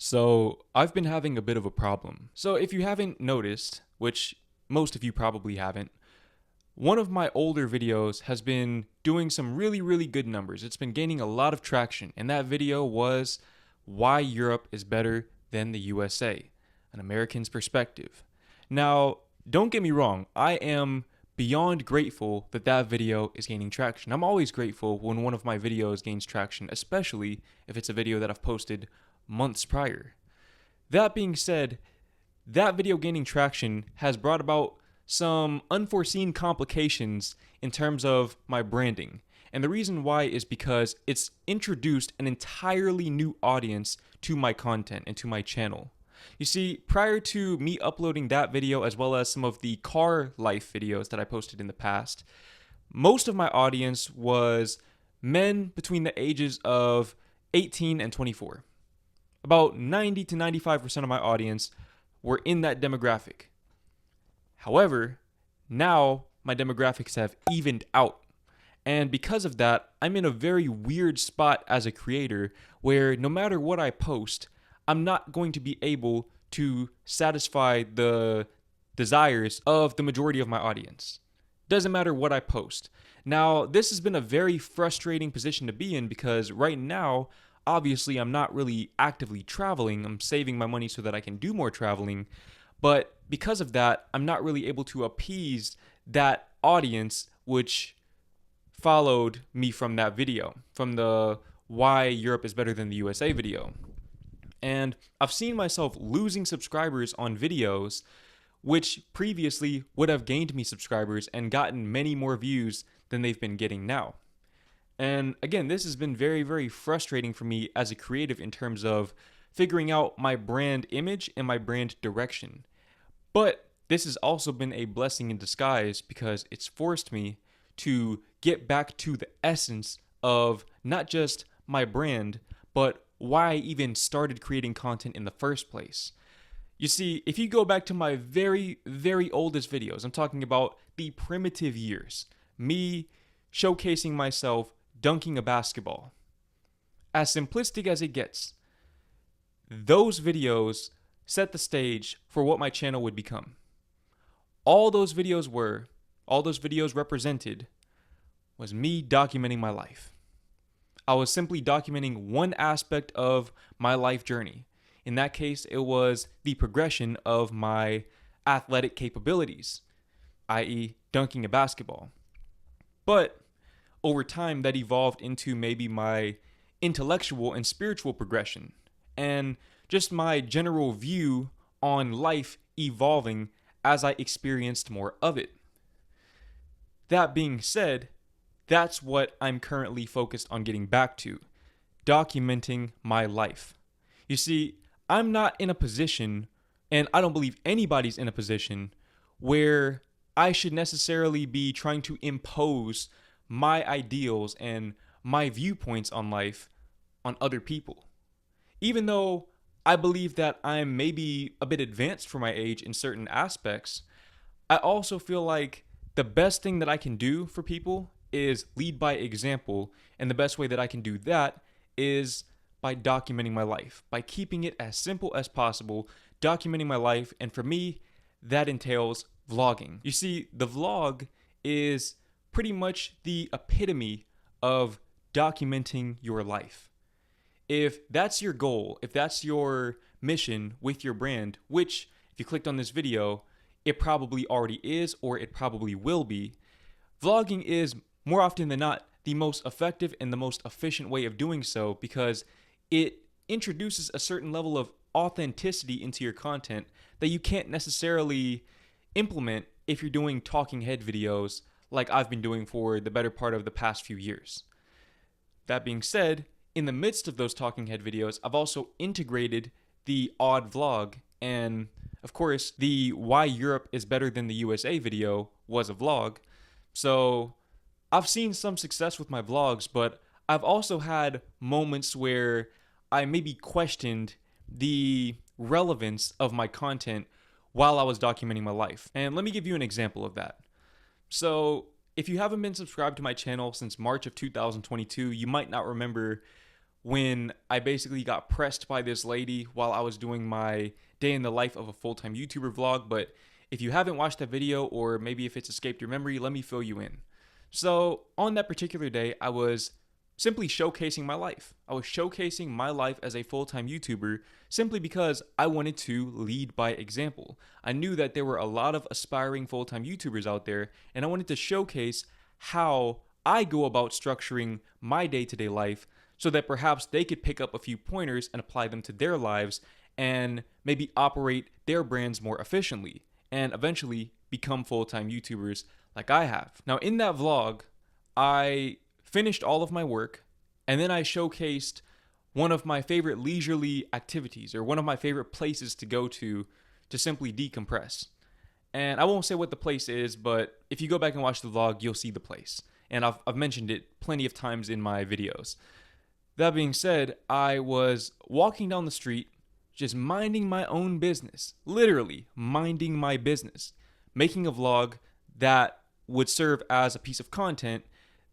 So, I've been having a bit of a problem. So, if you haven't noticed, which most of you probably haven't, one of my older videos has been doing some really good numbers. It's been gaining a lot of traction, and that video was Why Europe is Better Than the USA, an American's Perspective. Now, don't get me wrong, I am beyond grateful that that video is gaining traction. I'm always grateful when one of my videos gains traction, especially if it's a video that I've posted months prior. That being said, that video gaining traction has brought about some unforeseen complications in terms of my branding. And the reason why is because it's introduced an entirely new audience to my content and to my channel. You see, prior to me uploading that video as well as some of the car life videos that I posted in the past, most of my audience was men between the ages of 18 and 24. About 90 to 95% of my audience were in that demographic. However, now my demographics have evened out. And because of that, I'm in a very weird spot as a creator where no matter what I post, I'm not going to be able to satisfy the desires of the majority of my audience. Doesn't matter what I post. Now, this has been a very frustrating position to be in because right now, obviously, I'm not really actively traveling. I'm saving my money so that I can do more traveling. But because of that, I'm not really able to appease that audience which followed me from that video, from the Why Europe is Better Than the USA video. And I've seen myself losing subscribers on videos which previously would have gained me subscribers and gotten many more views than they've been getting now. And again, this has been very frustrating for me as a creative in terms of figuring out my brand image and my brand direction. But this has also been a blessing in disguise because it's forced me to get back to the essence of not just my brand, but why I even started creating content in the first place. You see, if you go back to my very oldest videos, I'm talking about the primitive years, me showcasing myself dunking a basketball. As simplistic as it gets, those videos set the stage for what my channel would become. All those videos represented was me documenting my life. I was simply documenting one aspect of my life journey. In that case, it was the progression of my athletic capabilities, i.e., dunking a basketball. But over time, that evolved into maybe my intellectual and spiritual progression, and just my general view on life evolving as I experienced more of it. That being said, that's what I'm currently focused on getting back to, documenting my life. You see, I'm not in a position, and I don't believe anybody's in a position, where I should necessarily be trying to impose my ideals and my viewpoints on life on other people. Even though I believe that I'm maybe a bit advanced for my age in certain aspects, I also feel like the best thing that I can do for people is lead by example, and the best way that I can do that is by documenting my life, by keeping it as simple as possible, documenting my life, and for me, that entails vlogging. You see, the vlog is pretty much the epitome of documenting your life. If that's your goal, if that's your mission with your brand, which if you clicked on this video, it probably already is or it probably will be, vlogging is more often than not the most effective and the most efficient way of doing so because it introduces a certain level of authenticity into your content that you can't necessarily implement if you're doing talking head videos like I've been doing for the better part of the past few years. That being said, in the midst of those talking head videos, I've also integrated the odd vlog, and of course, the Why Europe is Better Than the USA video was a vlog. So I've seen some success with my vlogs, but I've also had moments where I maybe questioned the relevance of my content while I was documenting my life. And let me give you an example of that. So if you haven't been subscribed to my channel since March of 2022, you might not remember when I basically got pressed by this lady while I was doing my day in the life of a full-time YouTuber vlog. But if you haven't watched that video, or maybe if it's escaped your memory, let me fill you in. So on that particular day, I was simply showcasing my life. I was showcasing my life as a full-time YouTuber simply because I wanted to lead by example. I knew that there were a lot of aspiring full-time YouTubers out there, and I wanted to showcase how I go about structuring my day-to-day life so that perhaps they could pick up a few pointers and apply them to their lives and maybe operate their brands more efficiently and eventually become full-time YouTubers like I have. Now, in that vlog, I finished all of my work, and then I showcased one of my favorite leisurely activities, or one of my favorite places to go to simply decompress. And I won't say what the place is, but if you go back and watch the vlog, you'll see the place. And I've mentioned it plenty of times in my videos. That being said, I was walking down the street, just minding my own business, literally minding my business, making a vlog that would serve as a piece of content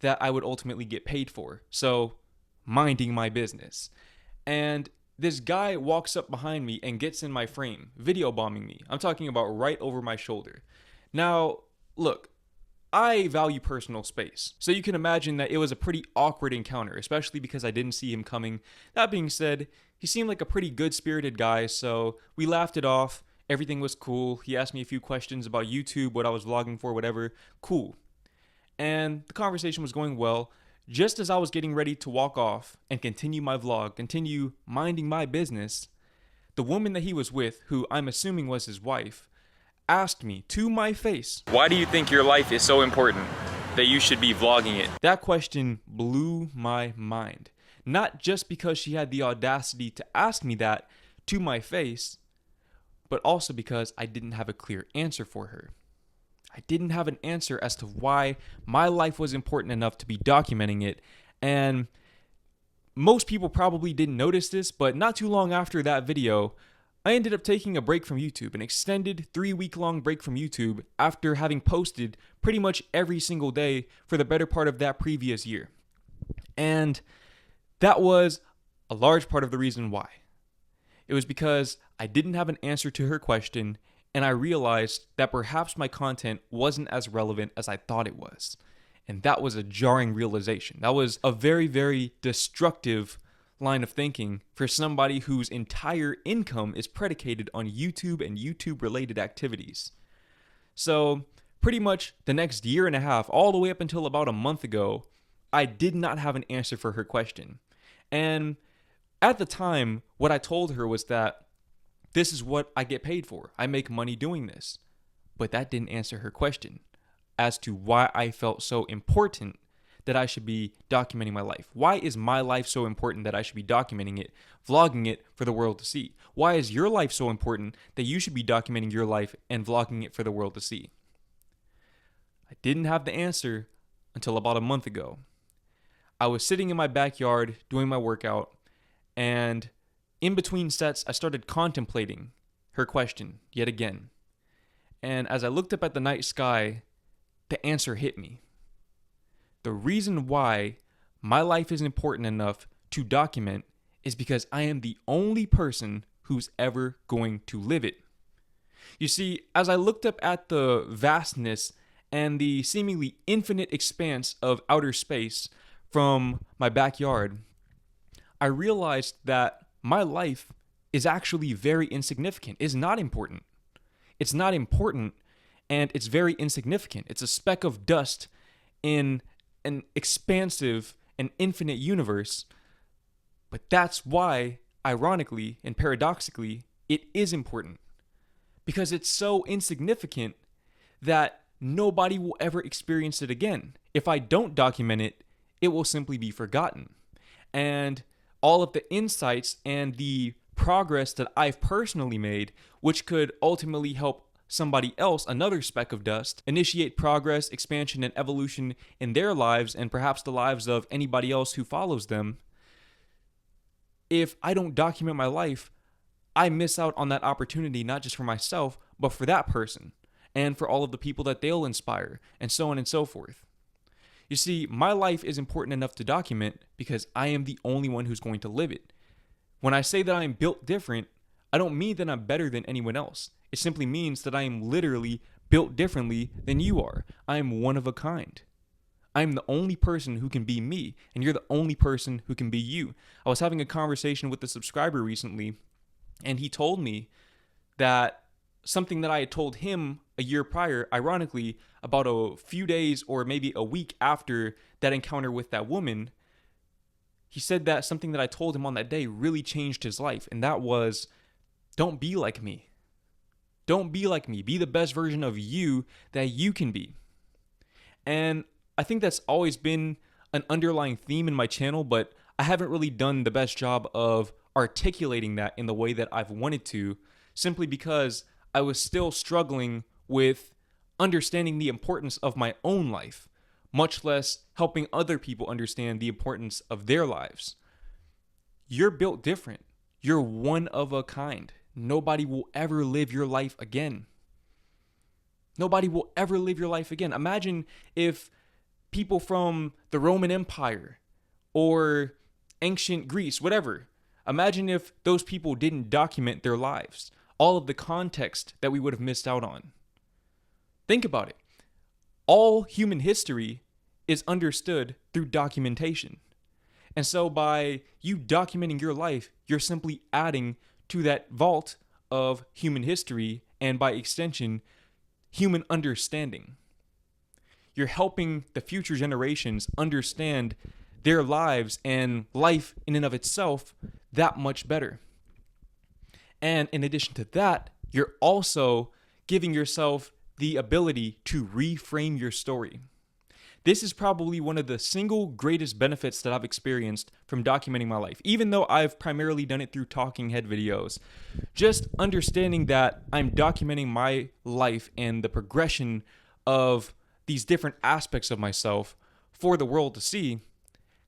that I would ultimately get paid for. So, minding my business. And this guy walks up behind me and gets in my frame, video bombing me. I'm talking about right over my shoulder. Now, look, I value personal space, so you can imagine that it was a pretty awkward encounter, especially because I didn't see him coming. That being said, he seemed like a pretty good-spirited guy, so we laughed it off. Everything was cool. He asked me a few questions about YouTube, what I was vlogging for, whatever. Cool. And the conversation was going well. Just as I was getting ready to walk off and continue my vlog, continue minding my business, the woman that he was with, who I'm assuming was his wife, asked me to my face, "Why do you think your life is so important that you should be vlogging it?" That question blew my mind. Not just because she had the audacity to ask me that to my face, but also because I didn't have a clear answer for her. I didn't have an answer as to why my life was important enough to be documenting it. And most people probably didn't notice this, but not too long after that video, I ended up taking a break from YouTube, an extended 3-week-long break from YouTube after having posted pretty much every single day for the better part of that previous year. And that was a large part of the reason why. It was because I didn't have an answer to her question, and I realized that perhaps my content wasn't as relevant as I thought it was. And that was a jarring realization. That was a very, very destructive line of thinking for somebody whose entire income is predicated on YouTube and YouTube-related activities. So pretty much the next year and a half, all the way up until about a month ago, I did not have an answer for her question. And at the time, what I told her was that this is what I get paid for. I make money doing this. But that didn't answer her question as to why I felt so important that I should be documenting my life. Why is my life so important that I should be documenting it, vlogging it for the world to see? Why is your life so important that you should be documenting your life and vlogging it for the world to see? I didn't have the answer until about a month ago. I was sitting in my backyard doing my workout, and in between sets, I started contemplating her question yet again. And as I looked up at the night sky, the answer hit me. The reason why my life is important enough to document is because I am the only person who's ever going to live it. You see, as I looked up at the vastness and the seemingly infinite expanse of outer space from my backyard, I realized that my life is actually very insignificant. It's not important. It's not important, and it's very insignificant. It's a speck of dust in an expansive and infinite universe. But that's why, ironically and paradoxically, it is important. Because it's so insignificant that nobody will ever experience it again. If I don't document it, it will simply be forgotten. And all of the insights and the progress that I've personally made, which could ultimately help somebody else, another speck of dust, initiate progress, expansion, and evolution in their lives and perhaps the lives of anybody else who follows them. If I don't document my life, I miss out on that opportunity, not just for myself, but for that person and for all of the people that they'll inspire, and so on and so forth. You see, my life is important enough to document because I am the only one who's going to live it. When I say that I am built different, I don't mean that I'm better than anyone else. It simply means that I am literally built differently than you are. I am one of a kind. I am the only person who can be me, and you're the only person who can be you. I was having a conversation with a subscriber recently, and he told me that something that I had told him a year prior, ironically, about a few days or maybe a week after that encounter with that woman, he said that something that I told him on that day really changed his life, and that was, don't be like me. Don't be like me. Be the best version of you that you can be. And I think that's always been an underlying theme in my channel, but I haven't really done the best job of articulating that in the way that I've wanted to, simply because I was still struggling with understanding the importance of my own life, much less helping other people understand the importance of their lives. You're built different. You're one of a kind. Nobody will ever live your life again. Nobody will ever live your life again. Imagine if people from the Roman Empire or ancient Greece, whatever, imagine if those people didn't document their lives, all of the context that we would have missed out on. Think about it. All human history is understood through documentation. And so by you documenting your life, you're simply adding to that vault of human history and by extension, human understanding. You're helping the future generations understand their lives and life in and of itself that much better. And in addition to that, you're also giving yourself the ability to reframe your story. This is probably one of the single greatest benefits that I've experienced from documenting my life. Even though I've primarily done it through talking head videos, just understanding that I'm documenting my life and the progression of these different aspects of myself for the world to see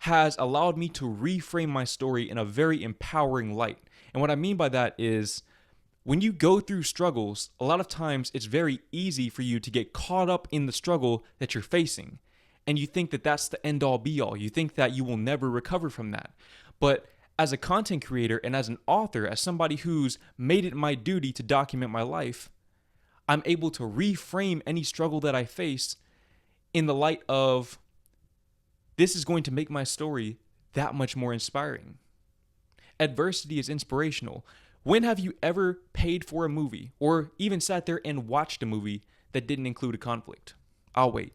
has allowed me to reframe my story in a very empowering light. And what I mean by that is, when you go through struggles, a lot of times it's very easy for you to get caught up in the struggle that you're facing. And you think that that's the end all be all. You think that you will never recover from that. But as a content creator and as an author, as somebody who's made it my duty to document my life, I'm able to reframe any struggle that I face in the light of, this is going to make my story that much more inspiring. Adversity is inspirational. When have you ever paid for a movie or even sat there and watched a movie that didn't include a conflict? I'll wait.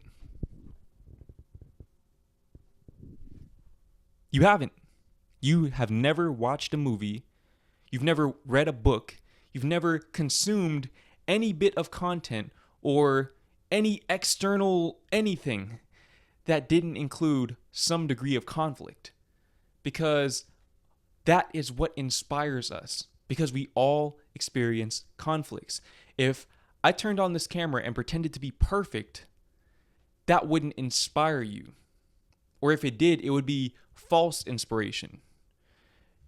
You haven't. You have never watched a movie. You've never read a book. You've never consumed any bit of content or any external anything that didn't include some degree of conflict. Because that is what inspires us. Because we all experience conflicts. If I turned on this camera and pretended to be perfect, that wouldn't inspire you. Or if it did, it would be false inspiration.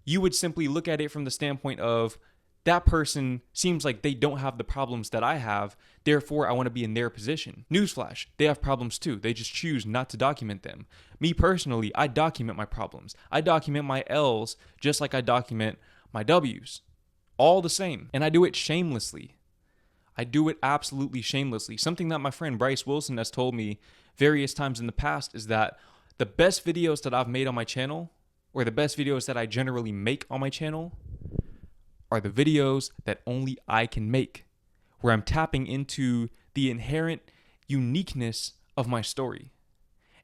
You would simply look at it from the standpoint of, that person seems like they don't have the problems that I have, therefore I want to be in their position. Newsflash, they have problems too. They just choose not to document them. Me personally, I document my problems. I document my L's just like I document my W's. All the same. And I do it shamelessly. I do it absolutely shamelessly. Something that my friend Bryce Wilson has told me various times in the past is that the best videos that I've made on my channel, or the best videos that I generally make on my channel, are the videos that only I can make, where I'm tapping into the inherent uniqueness of my story.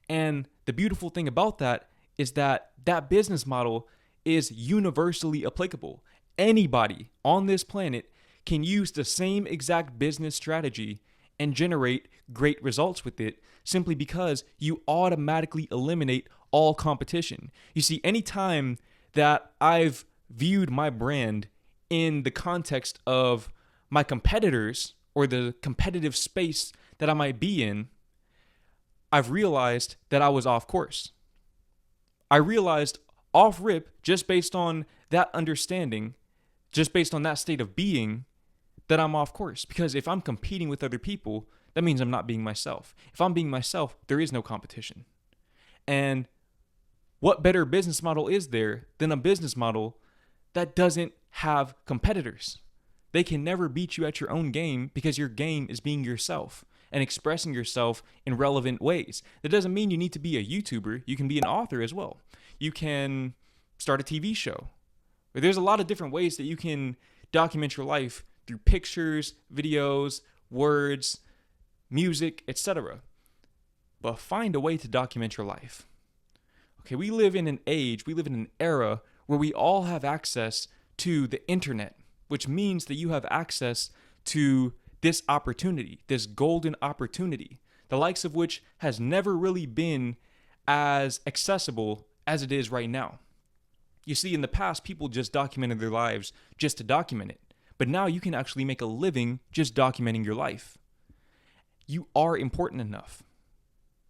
And the beautiful thing about that is that that business model is universally applicable. Anybody on this planet can use the same exact business strategy and generate great results with it, simply because you automatically eliminate all competition. You see, anytime that I've viewed my brand in the context of my competitors or the competitive space that I might be in, I've realized that I was off course. I realized off rip, just based on that understanding, just based on that state of being, that I'm off course. Because if I'm competing with other people, that means I'm not being myself. If I'm being myself, there is no competition. And what better business model is there than a business model that doesn't have competitors? They can never beat you at your own game because your game is being yourself and expressing yourself in relevant ways. That doesn't mean you need to be a YouTuber. You can be an author as well. You can start a TV show. There's a lot of different ways that you can document your life through pictures, videos, words, music, etc. But find a way to document your life. Okay, we live in an era where we all have access to the internet, which means that you have access to this opportunity, this golden opportunity, the likes of which has never really been as accessible as it is right now. You see, in the past, people just documented their lives just to document it. But now you can actually make a living just documenting your life. You are important enough.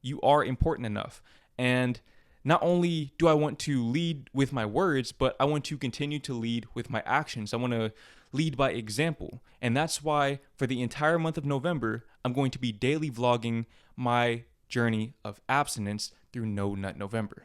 You are important enough. And not only do I want to lead with my words, but I want to continue to lead with my actions. I want to lead by example. And that's why for the entire month of November, I'm going to be daily vlogging my journey of abstinence through No Nut November.